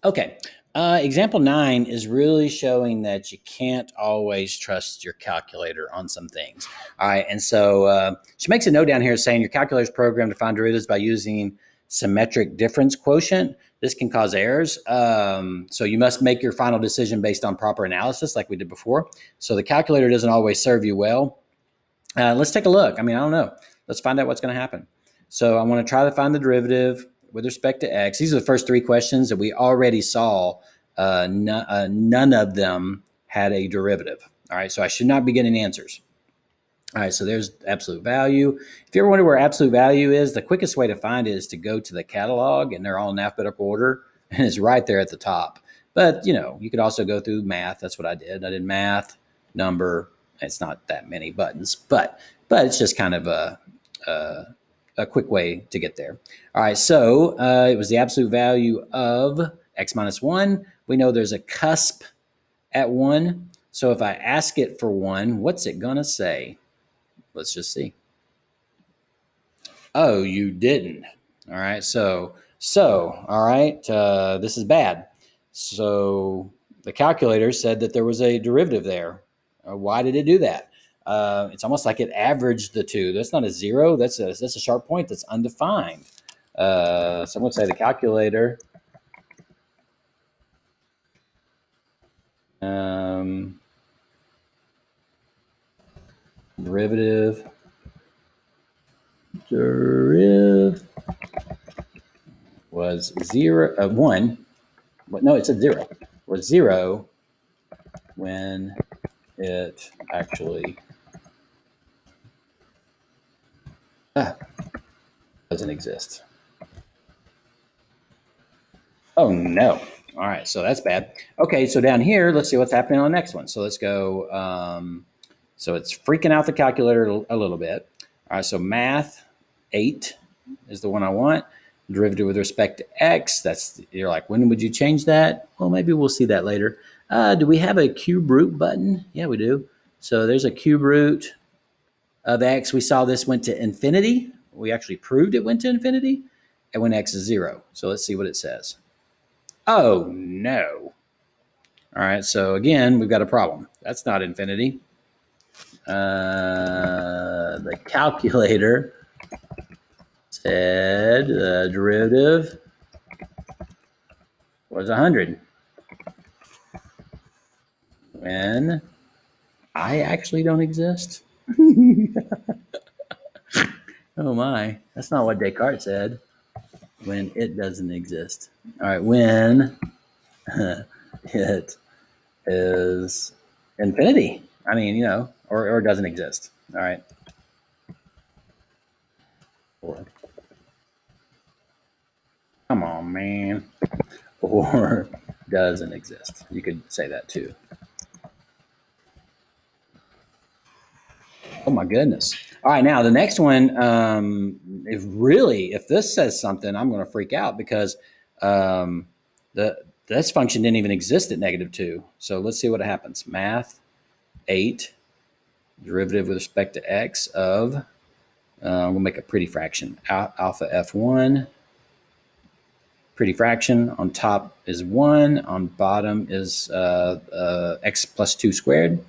Okay. Example 9 is really showing that you can't always trust your calculator on some things. All right. And so she makes a note down here saying your calculator is programmed to find derivatives by using symmetric difference quotient. This can cause errors. So you must make your final decision based on proper analysis, like we did before. So the calculator doesn't always serve you well. Let's take a look. I mean, I don't know. Let's find out what's going to happen. So I want to try to find the derivative with respect to x. These are the first three questions that we already saw. None of them had a derivative. All right, so I should not be getting answers. All right, so there's absolute value. If you ever wonder where absolute value is, the quickest way to find it is to go to the catalog, and they're all in alphabetical order, and it's right there at the top. But, you could also go through math. That's what I did. I did math, number. It's not that many buttons, but it's just kind of a quick way to get there. All right, so it was the absolute value of x minus 1. We know there's a cusp at 1. So if I ask it for 1, what's it going to say? Let's just see. Oh, you didn't. All right, so all right, this is bad. So the calculator said that there was a derivative there. Why did it do that? It's almost like it averaged the two. That's not a zero. That's a sharp point that's undefined. Some would say the calculator derivative was 1. But no, it said 0. Was 0 when it actually doesn't exist. Oh no. All right, so that's bad. Okay, so down here, let's see what's happening on the next one. So let's go. So it's freaking out the calculator a little bit. All right, so math 8 is the one I want. Derivative with respect to x. You're like, when would you change that? Well, maybe we'll see that later. Do we have a cube root button? Yeah, we do. So there's a cube root of x. We saw this went to infinity. We actually proved it went to infinity, and when x is 0. So let's see what it says. Oh no. All right, so again, we've got a problem. That's not infinity. The calculator said the derivative was 100. When I actually don't exist. Oh my, that's not what Descartes said. When it doesn't exist. All right, when it is infinity. I mean, or doesn't exist. All right. Or, come on, man. Or doesn't exist. You could say that too. Oh my goodness. All right, now the next one, if this says something, I'm going to freak out because this function didn't even exist at -2. So let's see what happens. Math 8, derivative with respect to x of, we'll make a pretty fraction, alpha f1. Pretty fraction on top is 1, on bottom is x plus 2 squared.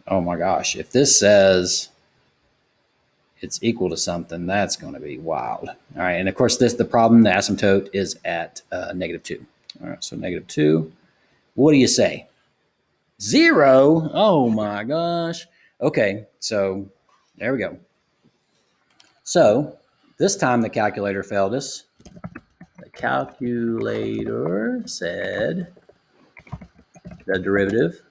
Oh my gosh, if this says it's equal to something, that's going to be wild. All right, and of course the problem, the asymptote is at -2. All right, so -2. What do you say? 0? Oh my gosh. Okay, so there we go. So this time the calculator failed us. The calculator said the derivative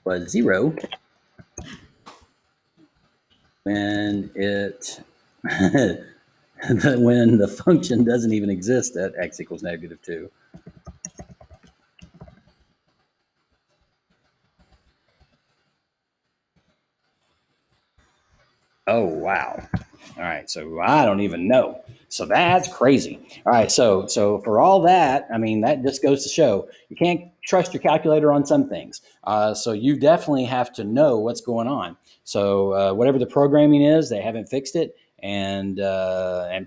was 0 when when the function doesn't even exist at x equals -2. Oh, wow. All right, so I don't even know. So that's crazy. All right, so for all that, I mean, that just goes to show you can't trust your calculator on some things. So you definitely have to know what's going on. So whatever the programming is, they haven't fixed it, and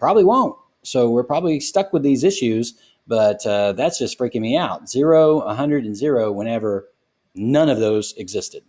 probably won't. So we're probably stuck with these issues, but that's just freaking me out. 0, 100, and 0 whenever none of those existed.